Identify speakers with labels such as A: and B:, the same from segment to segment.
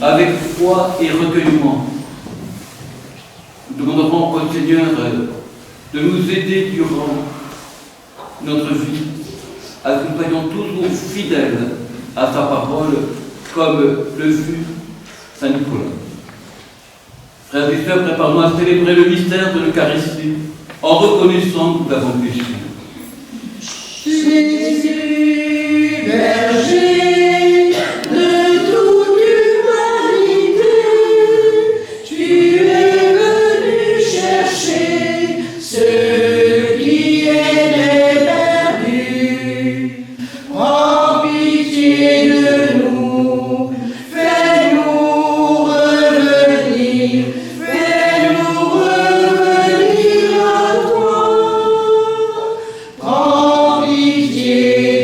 A: Avec foi et recueillement. Nous demanderons au Seigneur de nous aider durant notre vie, à ce que nous soyons toujours fidèles à sa parole, comme le fut Saint Nicolas. Frères et sœurs, préparons à célébrer le mystère de l'Eucharistie en reconnaissant que nous avons péché.
B: Jésus, berger,
C: Pitié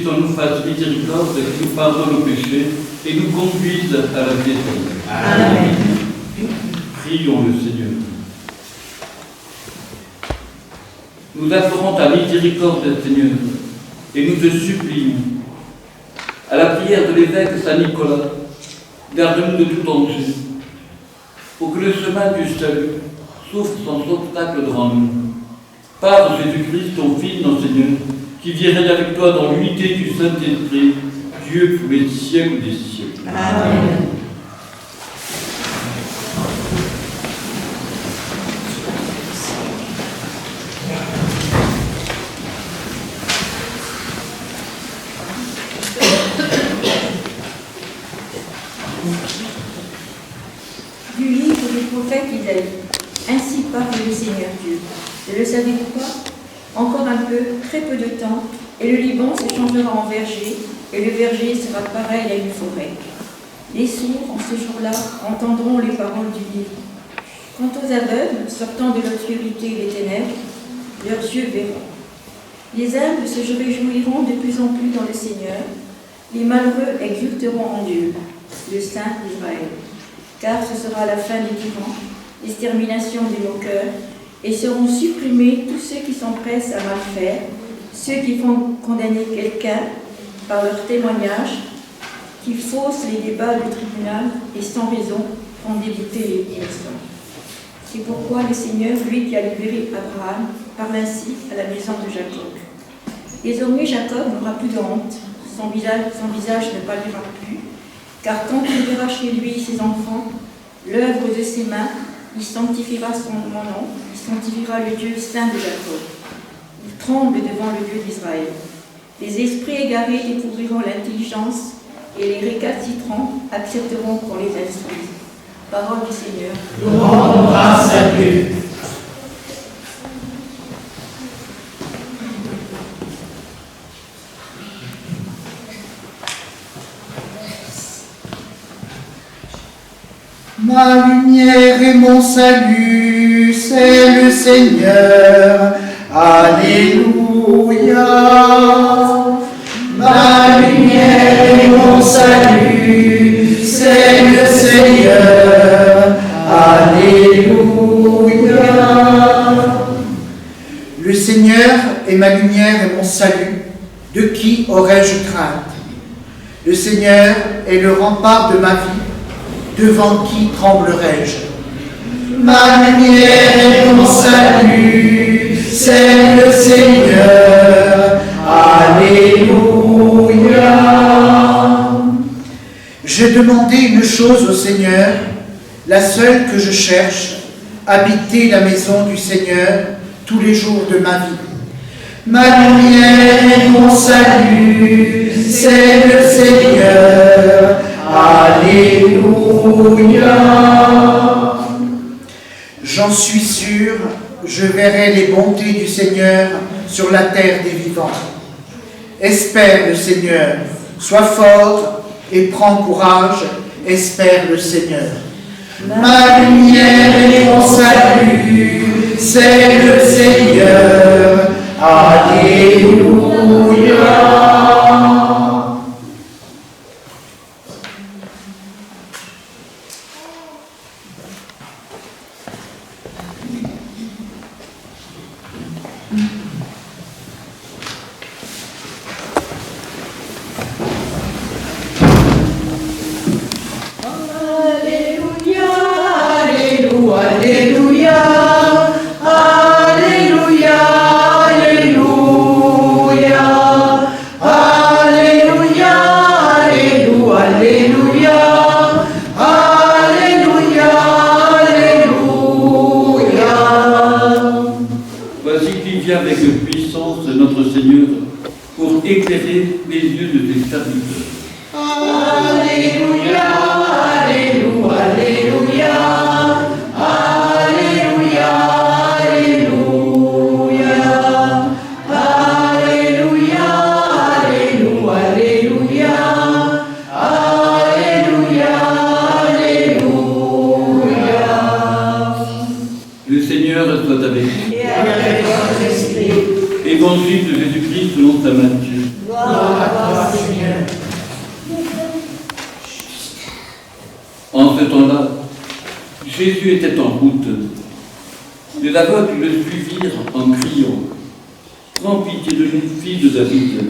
A: Jésus-Christ nous fasse miséricorde, qu'il nous pardonne nos péchés et nous conduise à la vie éternelle.
B: Amen.
A: Prions le Seigneur. Nous implorons ta miséricorde, Seigneur, et nous te supplions, à la prière de l'évêque Saint-Nicolas, garde-nous de tout danger, pour que le chemin du salut souffre sans obstacle devant nous. Par Jésus-Christ, ton Fils, notre Seigneur, qui vit règne avec toi dans l'unité du Saint-Esprit, Dieu pour les siècles des siècles.
B: Amen.
C: Du livre du prophète Isaïe. Ainsi parle le Seigneur Dieu. Ne le savez-vous pas? Encore un peu, très peu de temps, et le Liban se changera en verger, et le verger sera pareil à une forêt. Les sourds, en ce jour-là, entendront les paroles du livre. Quant aux aveugles, sortant de l'obscurité et des ténèbres, leurs yeux verront. Les humbles se réjouiront de plus en plus dans le Seigneur. Les malheureux exulteront en Dieu, le Saint d'Israël. Car ce sera la fin des tyrans, l'extermination des moqueurs, et seront supprimés tous ceux qui s'empressent à mal faire, ceux qui font condamner quelqu'un par leur témoignage, qui faussent les débats du tribunal et sans raison font débuter les innocents. C'est pourquoi le Seigneur, lui qui a libéré Abraham, parle ainsi à la maison de Jacob. Désormais Jacob n'aura plus de honte, son visage ne pâlira plus, car quand il verra chez lui ses enfants, l'œuvre de ses mains, il sanctifiera mon nom, il sanctifiera le Dieu saint de Jacob. Il tremble devant le Dieu d'Israël. Les esprits égarés découvriront l'intelligence et les récalcitrants accepteront qu'on les instruise. Parole du Seigneur.
B: Nous rendons grâce à Dieu. Ma lumière et mon salut, c'est le Seigneur. Alléluia. Ma lumière et mon salut, c'est le Seigneur. Alléluia. Le Seigneur est ma lumière et mon salut. De qui aurais-je crainte? Le Seigneur est le rempart de ma vie. Devant qui tremblerai-je? Ma lumière et mon salut, c'est le Seigneur. Alléluia. J'ai demandé une chose au Seigneur, la seule que je cherche, habiter la maison du Seigneur tous les jours de ma vie. Ma lumière et mon salut, c'est le Seigneur. Alléluia. J'en suis sûr, je verrai les bontés du Seigneur sur la terre des vivants. Espère le Seigneur, sois fort et prends courage, espère le Seigneur. Ma lumière et mon salut, c'est le Seigneur. Alléluia.
A: Avec puissance de notre Seigneur pour éclairer les yeux de tes serviteurs.
B: Alléluia, Alléluia, Alléluia, Alléluia, Alléluia, Alléluia, Alléluia, Alléluia, Alléluia.
A: Le Seigneur soit avec vous.
B: Et avec votre esprit.
A: Évangile de Jésus-Christ selon saint Matthieu.
D: Gloire à toi, Seigneur.
A: En ce temps-là, Jésus était en route. Les aveugles le suivirent en criant « Prends pitié de nous, fille de David !»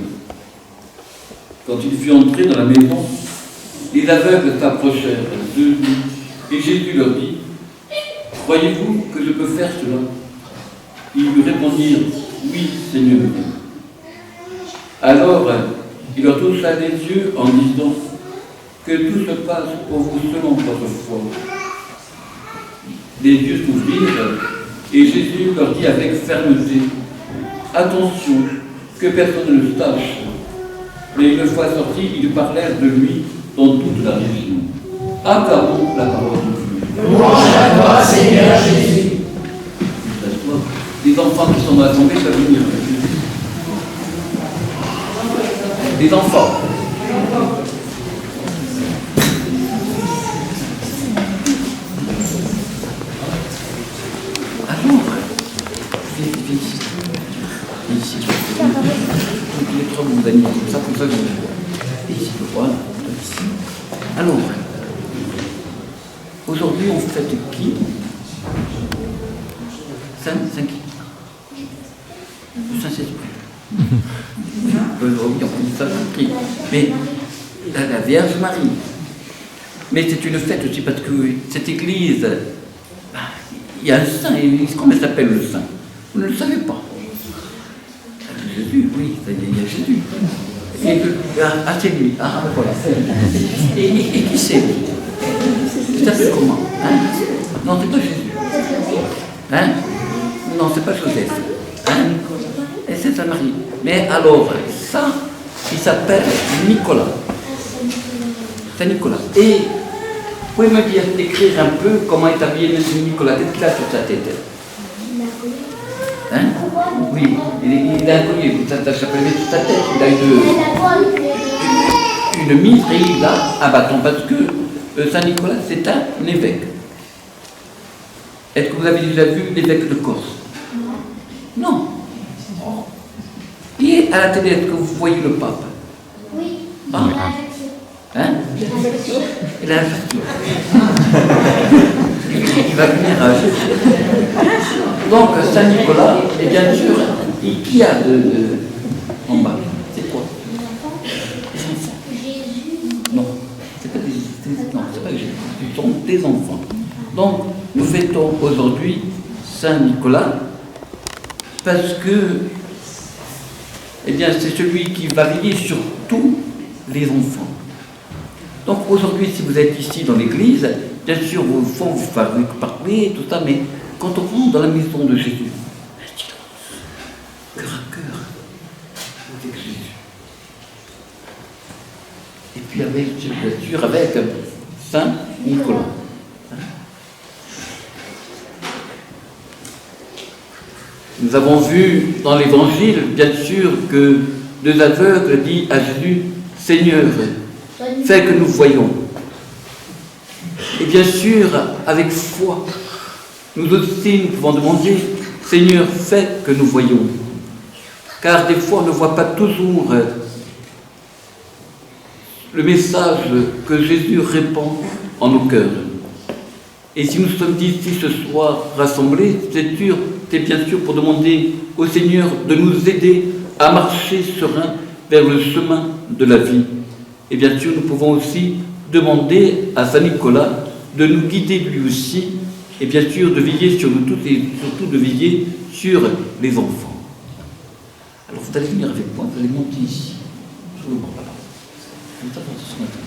A: Quand il fut entré dans la maison, les aveugles s'approchèrent de lui et Jésus leur dit « Croyez-vous que je peux faire cela ?» Ils lui répondirent « Oui, Seigneur. » Alors, il leur toucha les yeux en disant « Que tout se passe pour vous selon votre foi. » Les yeux s'ouvrirent et Jésus leur dit avec fermeté « Attention, que personne ne le sache. » Mais une fois sortis, ils parlèrent de lui dans toute la région. Acclamons la parole de Dieu.
D: Louange à toi, Seigneur Jésus.
A: Les enfants qui sont dans l'assemblée peuvent venir. Les enfants. Alors, viens ici. Ici. Les trois vont venir comme ça, je... Ici, voilà. Ici. Alors, aujourd'hui, on fête qui? Saint qui? Le Saint-Esprit. Oui, on dit ça qui? Mais la Vierge Marie. Mais c'est une fête aussi parce que cette église, il y a un saint, comment s'appelle le saint? Vous ne le savez pas. Jésus, oui, il y a Jésus. C'est lui. Ah, voilà. Et qui c'est? Tu t'appelles comment? Hein? Non, c'est pas Jésus. Hein? Non, c'est pas Joseph. Hein? Et c'est Sainte Marie. Mais alors, ça, il s'appelle Nicolas. C'est Nicolas. Et vous pouvez me dire, décrire un peu comment est habillé Nicolas? Qu'est-ce qu'il a sur sa tête? Hein? Oui, il a un collier, ça s'appelle sur sa tête. Il a une mitre et il a un bâton parce que Saint-Nicolas, c'est un évêque. Est-ce que vous avez déjà vu l'évêque de Corse? Non. Oh. Et à la télé, est-ce que vous voyez le pape?
E: Oui.
A: Ah. Hein? Il a un facture. Il va venir. Donc, Saint-Nicolas, et bien sûr, qui a en bas? C'est quoi? Non, c'est pas Jésus, ce sont des enfants. Donc, nous fêtons aujourd'hui Saint-Nicolas parce que, eh bien, c'est celui qui va veiller sur tous les enfants. Donc, aujourd'hui, si vous êtes ici dans l'église, bien sûr, vos enfants vous parler, tout ça, mais quand on rentre dans la maison de Jésus, cœur à cœur avec Jésus. Et puis avec, bien sûr, avec Saint Nicolas. Nous avons vu dans l'évangile, bien sûr, que deux aveugles disent à Jésus, Seigneur, fais que nous voyons. Et bien sûr, avec foi, nous aussi, nous pouvons demander, Seigneur, fais que nous voyons. Car des fois, on ne voit pas toujours le message que Jésus répand en nos cœurs. Et si nous sommes ici ce soir rassemblés, c'est bien sûr pour demander au Seigneur de nous aider à marcher serein vers le chemin de la vie. Et bien sûr, nous pouvons aussi demander à Saint Nicolas de nous guider lui aussi, et bien sûr de veiller sur nous tous et surtout de veiller sur les enfants. Alors vous allez venir avec moi, vous allez monter ici. Je vous montre là-bas. Comme ça, pour se mettre.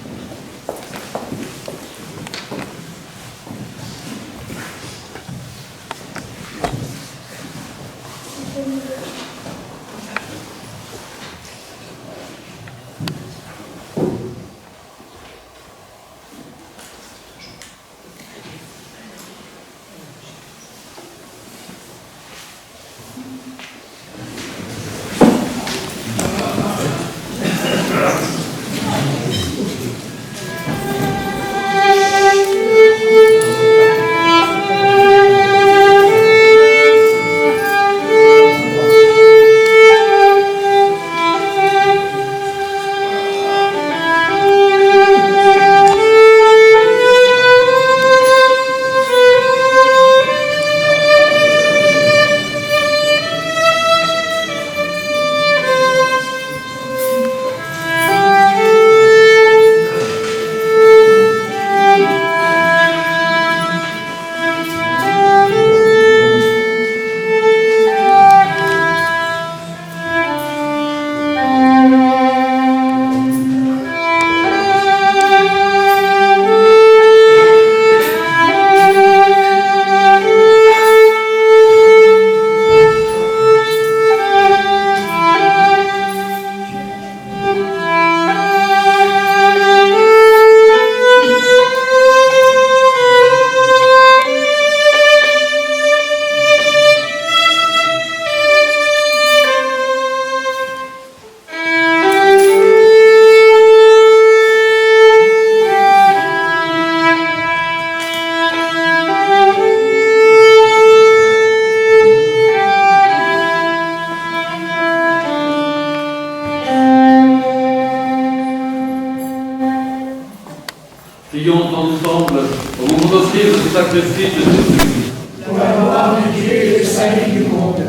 A: Prions ensemble au moment d'offrir le sacrifice de Jésus.
D: Pour la gloire de Dieu et le salut du monde.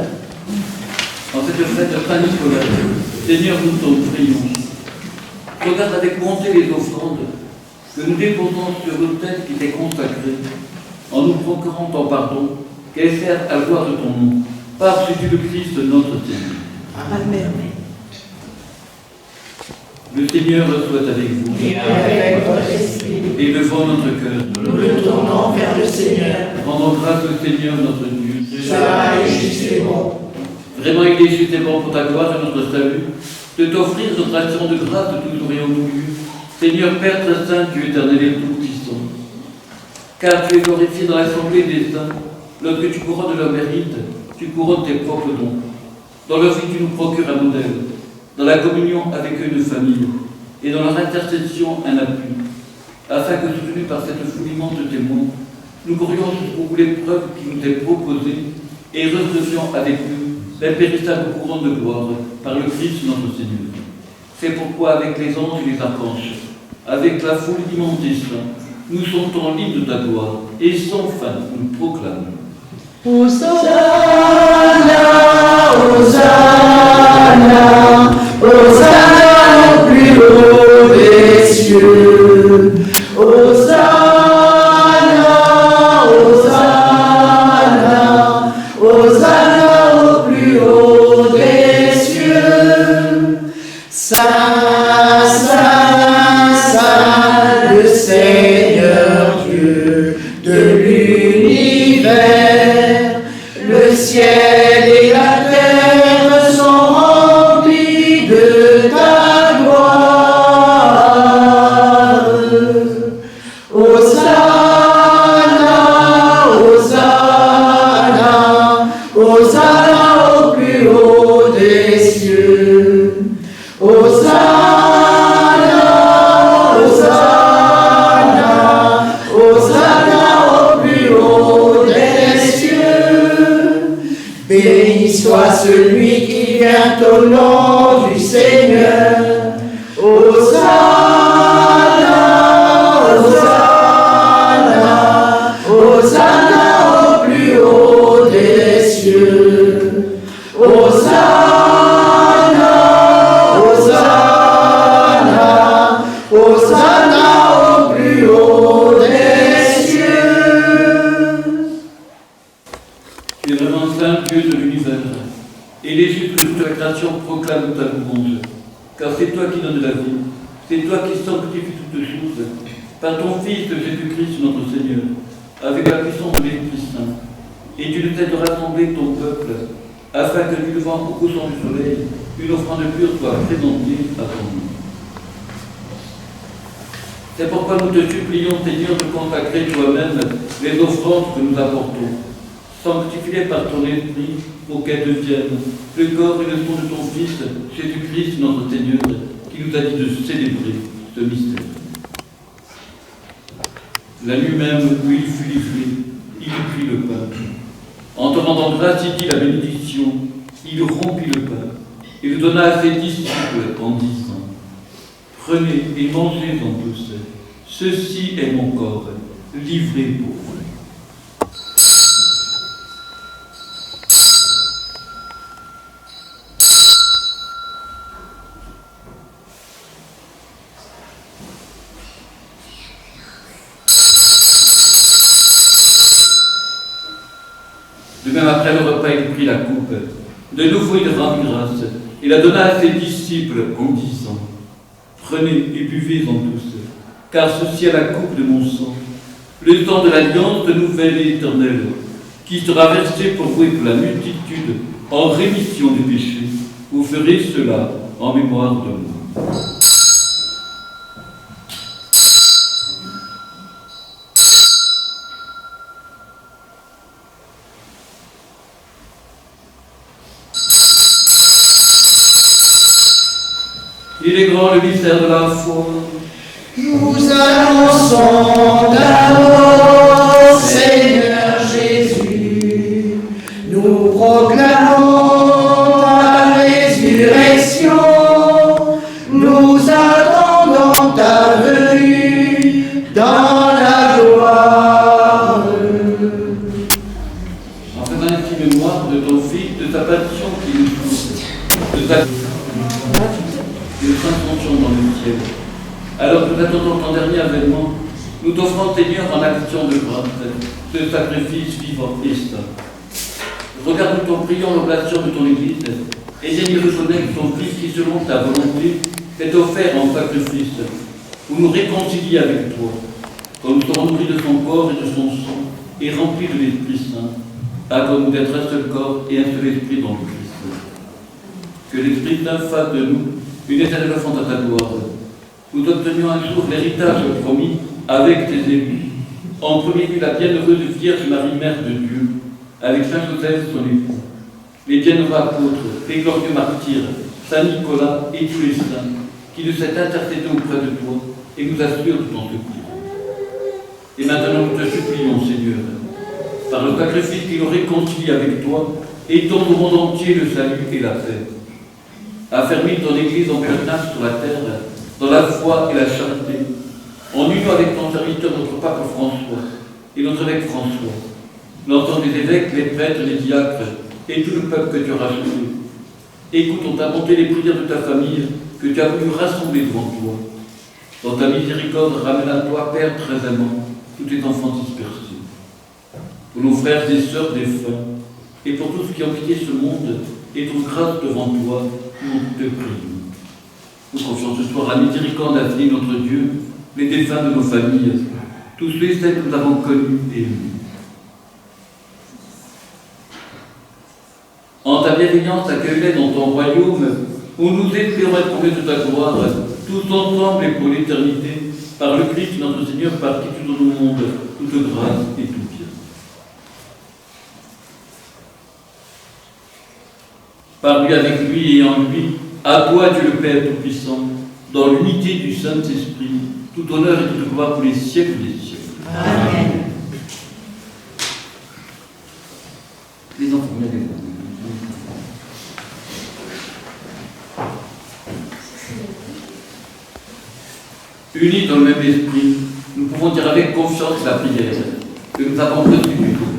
A: En cette fête de Saint-Nicolas, Seigneur, nous t'en prions. Regarde avec bonté les offrandes que nous déposons sur l'autel qui t'est consacré, en nous procurant ton pardon, qu'elles servent à la gloire de ton nom, par Jésus-Christ notre Seigneur.
D: Amen.
A: Le Seigneur soit avec vous.
D: Et avec votre esprit.
A: Et devant notre cœur,
D: Nous le tournons vers le Seigneur.
A: rendons grâce au Seigneur notre Dieu.
D: Cela est juste et bon.
A: Vraiment, il est juste et bon pour ta gloire et notre salut, de t'offrir notre action de grâce toujours et en nous lieu, Seigneur Père très saint, Dieu éternel et tout-puissant. Car tu es glorifié dans l'assemblée des saints, lorsque tu couronnes leur mérite, tu couronnes tes propres dons. Dans leur vie, tu nous procures un modèle, dans la communion avec eux une famille, et dans leur intercession un appui, afin que, soutenus par cette foule immense de témoins, nous courions jusqu'au bout l'épreuve qui nous est proposée et recevions avec eux l'impérissable couronne de gloire par le Christ notre Seigneur. C'est pourquoi, avec les anges et les archanges, avec la foule immense des saints, nous chantons l'hymne de ta gloire et sans fin nous proclamons.
D: Hosanna, Hosanna, Hosanna au plus haut des cieux. Hosanna, Hosanna, Hosanna au plus haut des cieux. Saint, Saint, Saint, le Seigneur Dieu de l'univers. Le ciel et la terre sont remplis de ta gloire. Hosanna, Hosanna, Hosanna au plus haut des cieux. Hosanna, Hosanna, Hosanna au plus haut des cieux. Béni soit celui qui vient au nom du Seigneur. Hosanna, Hosanna, Hosanna au plus haut des cieux. Hosanna, Hosanna, Hosanna au plus haut des cieux.
A: Tu es vraiment saint Dieu de l'univers, et les justes de toute la création proclament ta louange. Car c'est toi qui donnes la vie, c'est toi qui sanctifies toutes choses, par ton Fils Jésus-Christ notre Seigneur, avec la puissance de l'Esprit Saint. Et tu ne cesses de rassembler ton peuple, afin que du levant au couchant du soleil, une offrande pure soit présentée à ton nom. C'est pourquoi nous te supplions, Seigneur, de consacrer toi-même les offrandes que nous apportons. Sanctifie-les par ton esprit pour qu'elles deviennent le corps et le sang de ton Fils, Jésus-Christ, notre Seigneur, qui nous a dit de célébrer ce mystère. La nuit même où il fut livré, il prit le pain. En te rendant grâce, il dit la bénédiction, il rompit le pain et le donna à ses disciples en disant : Prenez et mangez-en tous, ceci est mon corps, livré pour vous. De même, après le repas, il prit la coupe. De nouveau, il rendit grâce et la donna à ses disciples en disant : Prenez et buvez-en tous, car ceci est la coupe de mon sang, le sang de l'alliance nouvelle et éternelle, qui sera versé pour vous et pour la multitude en rémission des péchés. Vous ferez cela en mémoire de moi. Il est grand le mystère de la foi.
D: Nous annonçons ta mort, Seigneur Jésus. Nous proclamons ta résurrection. Nous attendons ta venue dans
A: que nous s'enfoncions dans le ciel. Alors que nous attendons ton dernier avènement, nous t'offrons, Seigneur, en action de grâce, ce sacrifice vivant et saint. Regarde, nous t'en prions, l'oblation de ton Église, et daigne reconnaître ton Fils qui, selon ta volonté, t'est offert en sacrifice, pour nous réconcilier avec toi, quand nous serons nourris de son corps et de son sang, et remplis de l'Esprit Saint, accorde-nous d'être un seul corps et un seul esprit dans le Christ. Que l'Esprit Saint fasse de nous une éternelle offrande à ta gloire. Nous obtenions un jour l'héritage promis avec tes élus. En premier lieu, la bienheureuse Vierge Marie, Mère de Dieu, avec Saint Joseph, son époux, les bienheureux apôtres, les glorieux martyrs, Saint Nicolas et tous les saints, qui nous s'est intercédés auprès de toi et nous assurent de ton secours. Et maintenant, nous te supplions, Seigneur, par le sacrifice qui nous réconcilie avec toi, étends au monde entier le salut et la paix. Affermis ton Église en pèlerinage sur la terre, dans la foi et la charité, en union avec ton serviteur, notre pape François, et notre évêque François, l'ensemble des évêques, les prêtres, les diacres, et tout le peuple que tu as racheté. Écoute, on t'a monté les prières de ta famille, que tu as voulu rassembler devant toi. Dans ta miséricorde, ramène à toi, Père très aimant, tous tes enfants dispersés. Pour nos frères et sœurs défunts, et pour tous ceux qui ont quitté ce monde, et trouve grâce devant toi, nous te prions. Nous confions ce soir à la miséricorde infinie de notre Dieu, les défunts de nos familles, tous ceux et celles que nous avons connus et aimés. En ta bienveillance, accueille-les dans ton royaume, où nous espérons être tombés de ta gloire, tous ensemble et pour l'éternité, par le Christ notre Seigneur, par qui tu donnes au monde toute grâce et tout bien. Par lui, avec lui et en lui, à toi, Dieu le Père Tout-Puissant, dans l'unité du Saint-Esprit, tout honneur et toute gloire pour les siècles des siècles.
C: Amen.
A: Les enfants, regardez-moi. Unis dans le même esprit, nous pouvons dire avec confiance la prière que nous avons reçue du tout.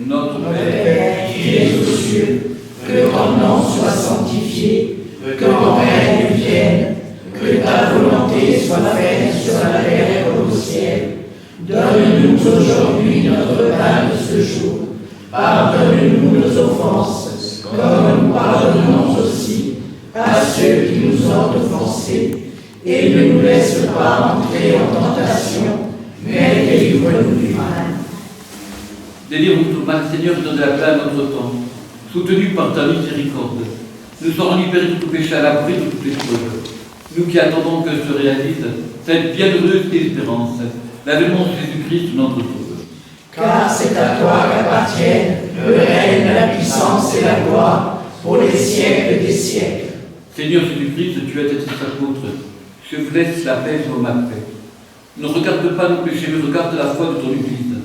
A: Notre Père,
D: qui es aux cieux, que ton nom soit sanctifié, que ton règne vienne, que ta volonté soit faite sur la terre comme au ciel. Donne-nous aujourd'hui notre pain de ce jour. Pardonne-nous nos offenses, comme nous pardonnons aussi à ceux qui nous ont offensés. Et ne nous laisse pas entrer en tentation, mais délivre-nous du mal.
A: Délivre-nous du mal, Seigneur, et donne la paix à notre temps. Soutenus par ta miséricorde, nous serons libérés de tout péché à l'abri de toutes les choses. Nous qui attendons que se réalise cette bienheureuse espérance, l'avènement de Jésus-Christ, notre Sauveur.
D: Car c'est à toi qu'appartiennent le règne, la puissance et la gloire pour les siècles des siècles.
A: Seigneur Jésus-Christ, tu as été tes apôtres. Je vous laisse la paix sur ma paix. Ne regarde pas nos péchés, mais regarde la foi de ton Église.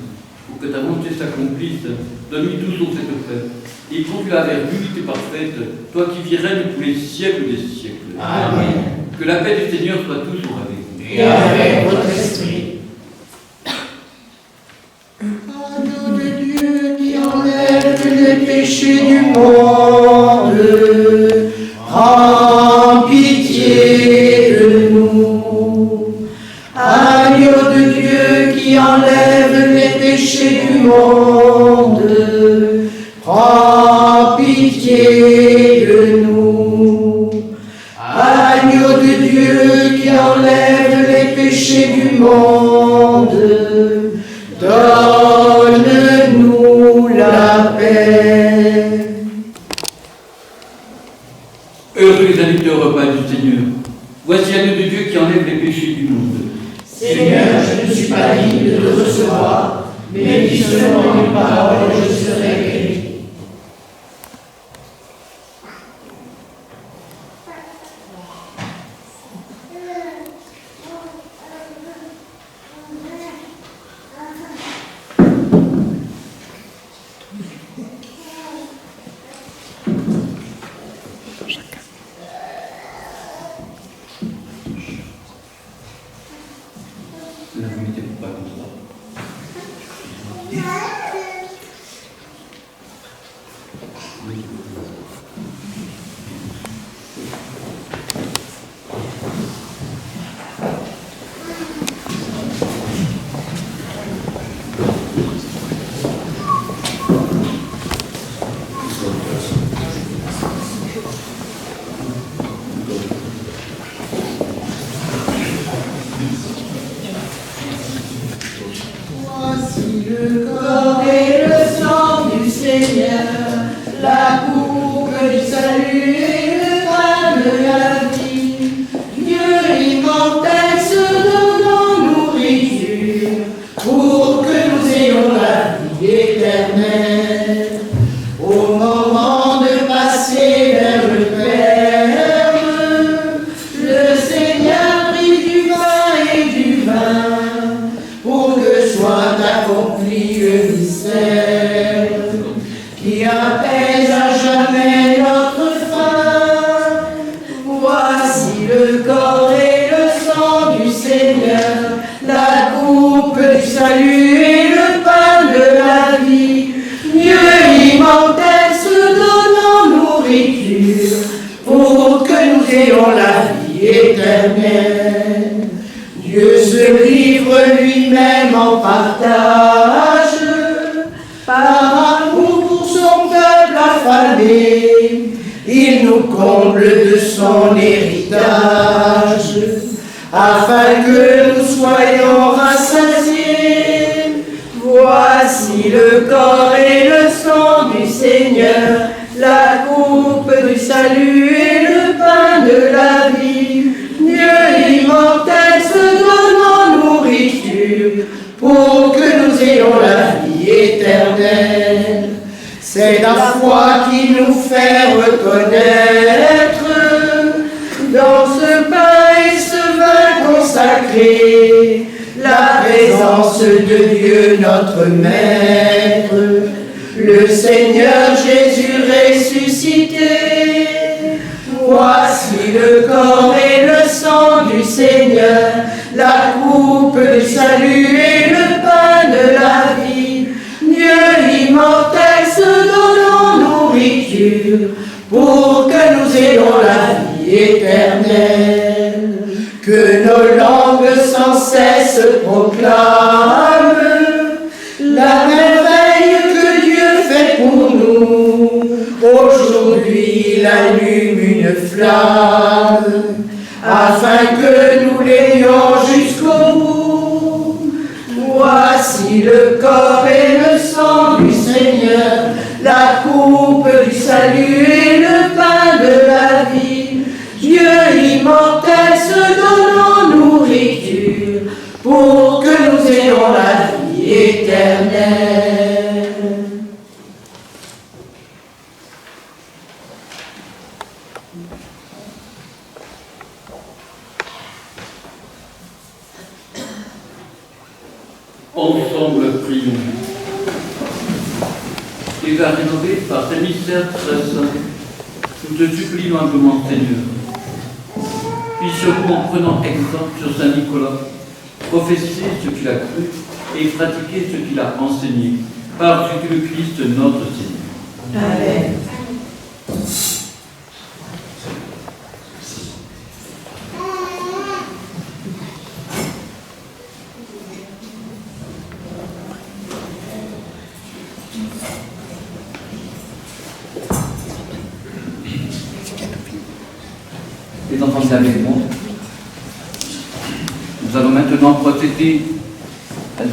A: Pour que ta volonté s'accomplisse, donne-lui toujours cette paix. Et conduis-la vers l'unité parfaite, toi qui vis règne pour les siècles des siècles.
D: Amen.
A: Que la paix du Seigneur soit toujours avec vous.
D: Et avec votre esprit.
B: Agneau de Dieu qui enlève les péchés du monde, prends pitié de nous. Agneau de Dieu qui enlève les péchés du monde, prends pitié de nous. Agneau de Dieu qui enlève les péchés du monde, donne-nous la paix.
A: Heureux les invités au repas du Seigneur. Voici l'agneau de Dieu qui enlève les péchés du monde.
D: Seigneur, je ne suis pas digne de te recevoir, mais dis seulement une parole et je serai guéri.
A: Ne vous mettez pas comme ça. Oui.
D: le corps et le sang du Seigneur, la coupe du salut et le pain de la vie. Dieu immortel se donne en nourriture pour que nous ayons la vie éternelle. Dieu se livre lui-même en partage par amour pour son peuple affamé. Il nous comble de son héritage, afin que nous soyons rassasiés. Voici le corps et le sang du Seigneur, la coupe du salut et le pain de la vie. Dieu immortel se donne en nourriture pour que nous ayons la vie éternelle. C'est la foi qui nous fait reconnaître dans ce pain et ce vin consacré la présence de Dieu notre Maître, le Seigneur Jésus ressuscité. Voici le corps et le sang du Seigneur, la coupe du salut et le pain de la vie. Dieu immortel se donne en nourriture pour que nous ayons la vie éternelle. Que nos langues sans cesse proclament la merveille que Dieu fait pour nous. Aujourd'hui, il allume une flamme afin que nous l'ayons jusqu'au bout. Voici le corps et le sang du Seigneur, la coupe du salut et le pain de la vie. Dieu immortel se donne en nourriture pour que nous ayons la vie éternelle.
A: Ensemble, prions. Et va rénover par tes mystères très saints, nous te supplions humblement, Seigneur. Puissions-nous, en prenant exemple sur Saint Nicolas, professer ce qu'il a cru et pratiquer ce qu'il a enseigné, par Jésus-Christ notre Seigneur.
D: Amen.
A: Les enfants de la maison, nous allons maintenant procéder à la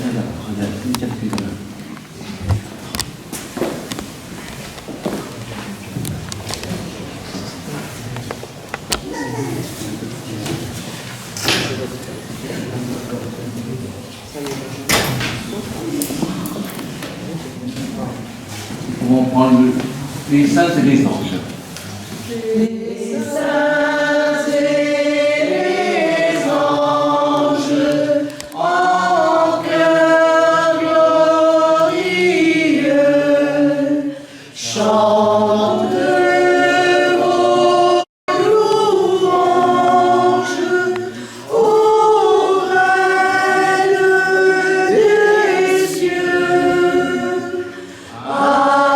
A: Nous pouvons prendre les saints et les anges.
D: Les saints et les anges en chœur glorieux chantent vos louanges ô Reine des cieux. Alléluia.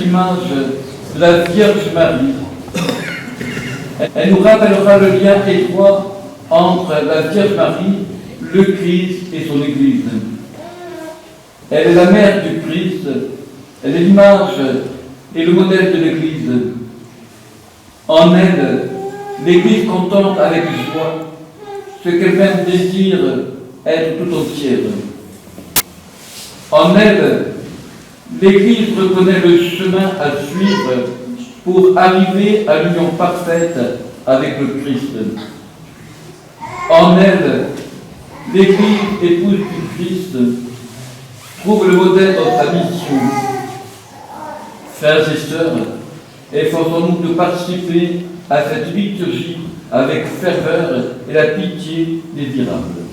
A: l'image de la Vierge Marie. Elle nous rappellera le lien étroit entre la Vierge Marie, le Christ et son Église. Elle est la mère du Christ, elle est l'image et le modèle de l'Église. En elle, l'Église contemple avec joie ce qu'elle-même désire être tout entière. En elle, l'Église reconnaît le chemin à suivre pour arriver à l'union parfaite avec le Christ. En elle, l'Église, épouse du Christ, trouve le modèle dans sa mission. Frères et sœurs, efforçons-nous de participer à cette liturgie avec ferveur et la pitié désirable.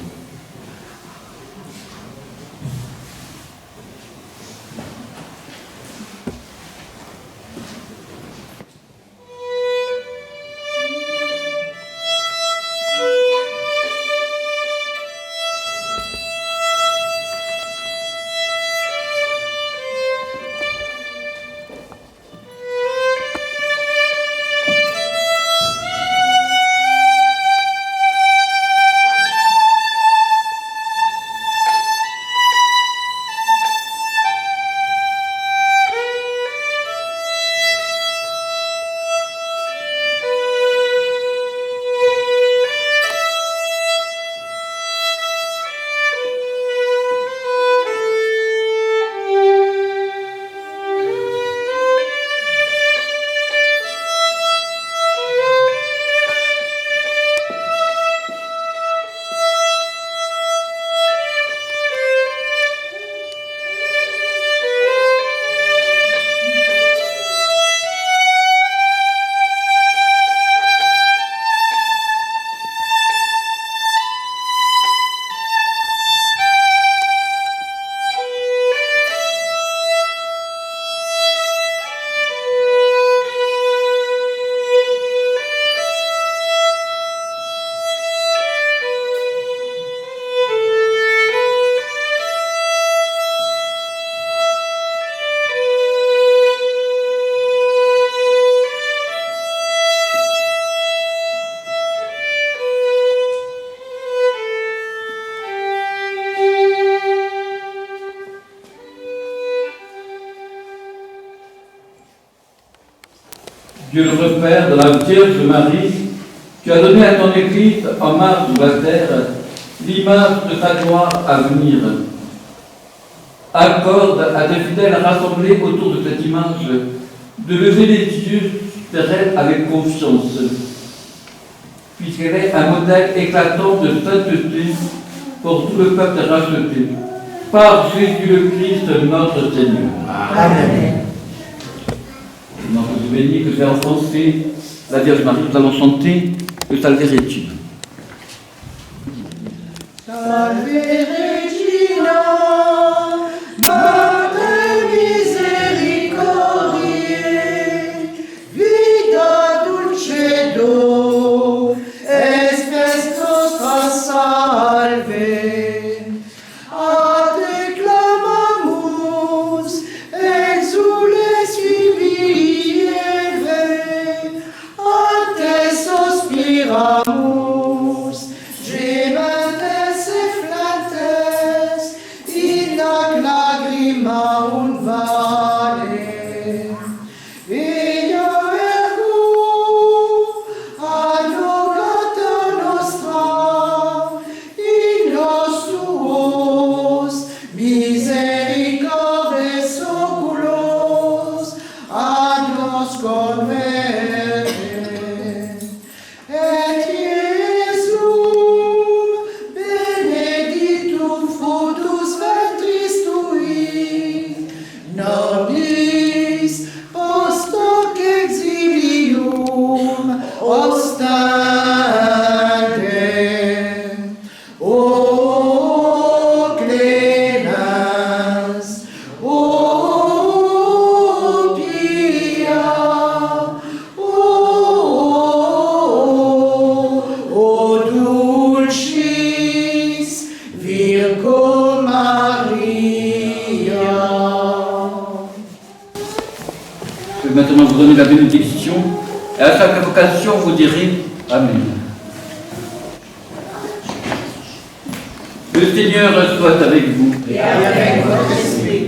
A: Dieu le Père de la Vierge Marie, tu as donné à ton Église, en marge de la terre, l'image de ta gloire à venir. Accorde à tes fidèles rassemblés autour de cette image de lever les yeux vers elle avec confiance, puisqu'elle est un modèle éclatant de sainteté pour tout le peuple racheté, par Jésus le Christ, notre Seigneur.
B: Amen.
A: Donc, je bénis que j'ai enfoncé la Vierge Marie. Nous allons chanter le Salve Regina.
B: Salve Regina, Mater misericordiae, vida dulcedo, espes nostra salve. A te clamamus, exules vivieve, a te sospiramus, gementes e flantes, in ac lacrimarum vale. Ea ergo, advocata nostra, in nos tuos misericordes oculos, ad nos converte. Et Iesum benedictum fructus ventris tui, nobis post hoc exilium ostante. O clemens, o pia,
A: vous donner la bénédiction. Et à chaque invocation, vous direz Amen. Le Seigneur soit avec vous.
D: Et avec votre esprit.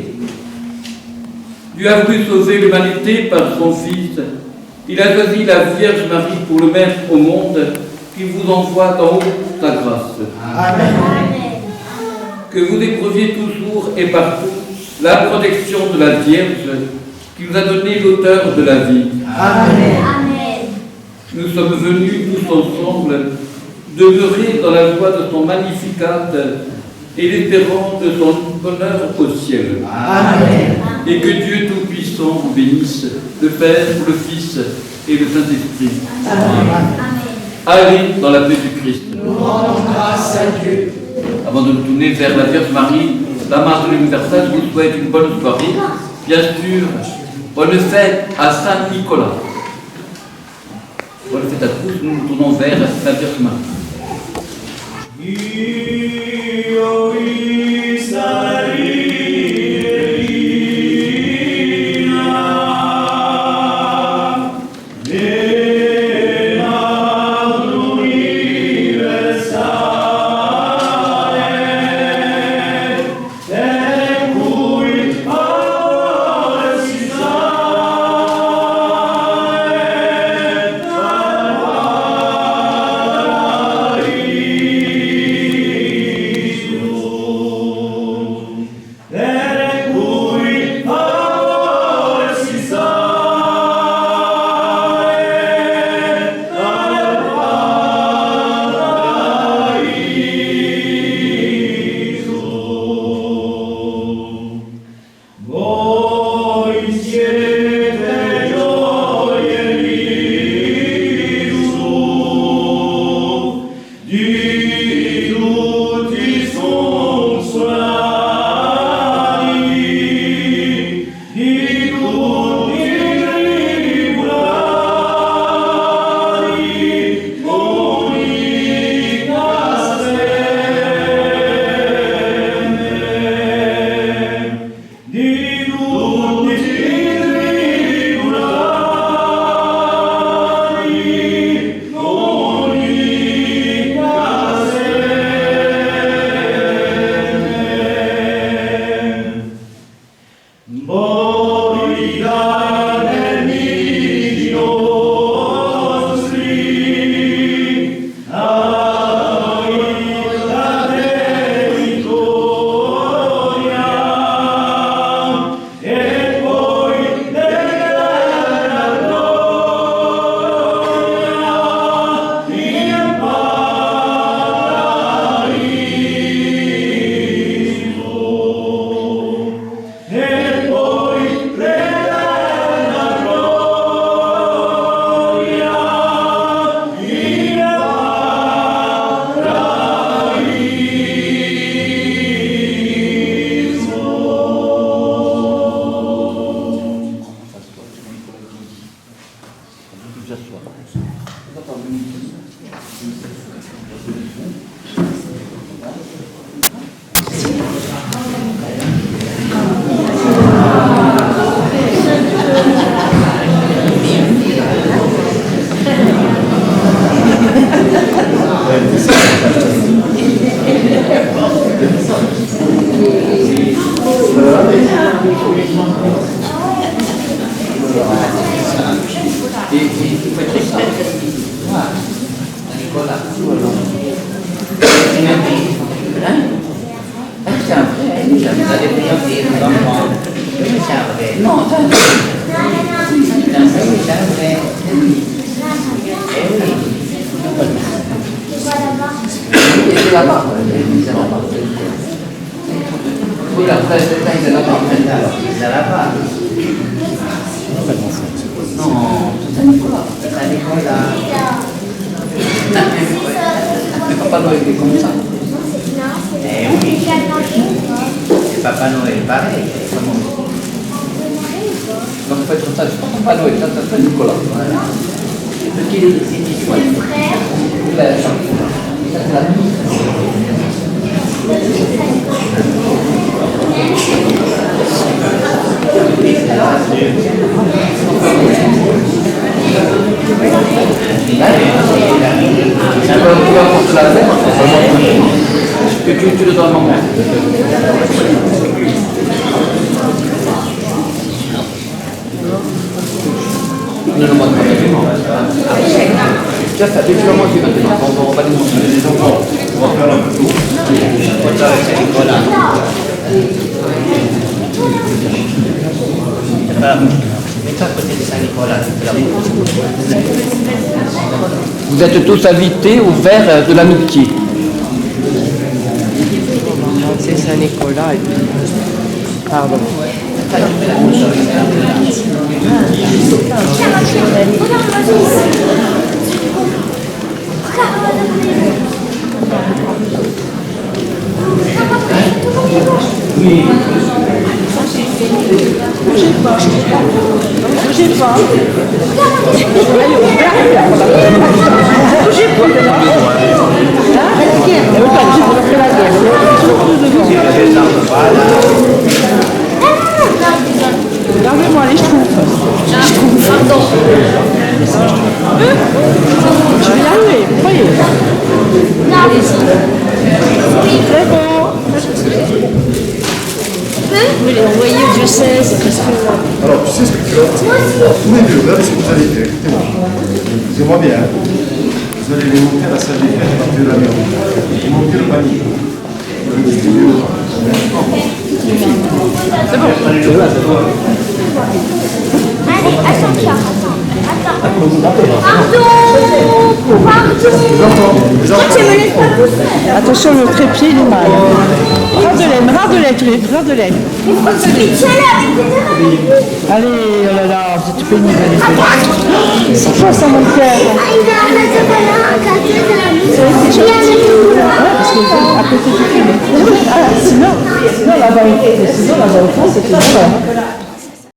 A: Dieu a voulu sauver l'humanité par son Fils. Il a choisi la Vierge Marie pour le mettre au monde, qui vous envoie d'en haut sa grâce.
D: Amen.
A: Que vous éprouviez toujours et partout la protection de la Vierge, qui nous a donné l'auteur de la vie.
D: Amen.
A: Nous sommes venus tous ensemble demeurer dans la joie de son Magnificat et l'espérance de son bonheur au ciel.
D: Amen.
A: Et que Dieu Tout-Puissant vous bénisse, le Père, le Fils et le Saint-Esprit.
D: Amen.
A: Allez dans la paix du Christ.
D: Nous rendons grâce à Dieu.
A: Avant de nous tourner vers la Vierge Marie, la Mère de l'Universal, je vous souhaite une bonne soirée. Bien sûr, bonne fête à Saint-Nicolas. Bonne fête à tous, nous nous tournons vers la Vierge Marie.
E: Papa Noël est comme ça. Eh oui. Et Papa Noël, pareil. Donc en fait, ça, c'est pas Papa Noël, ça c'est Nicolas. Voilà. C'est qui c'est Nicolas. Il a la chance. Ça c'est la vie. Ne le montre pas maintenant. Tiens, ça fait vraiment du maintenant. On va les montrer.
F: Les enfants, on va faire un peu tout.
E: Voilà. Vous êtes tous invités au verre de l'amitié.
G: C'est Saint-Nicolas et puis... Pardon.
E: Oui.
G: Bougez pas. Allez, au verre. Bougez pas. Regardez-moi les schtroumpfs. Pardon. Je vais y arriver, vous voyez. Très bon.
H: Vous les envoyer au diocèse, parce que...
F: Alors, tu sais ce que tu as tous les deux, là, ce que vous allez faire, écoutez-moi. Écoutez-moi bien. Vous allez les monter à la salle des fêtes à partir de la maison. Vous montez le panier.
H: C'est bon. Allez, attends, Pierre,
G: Attention, le trépied, il est mal. Rare de laine. Allez, oh là là, c'est tout pénible. C'est quoi ça, mon frère? Parce que à côté du film. Sinon, là-bas au fond, c'était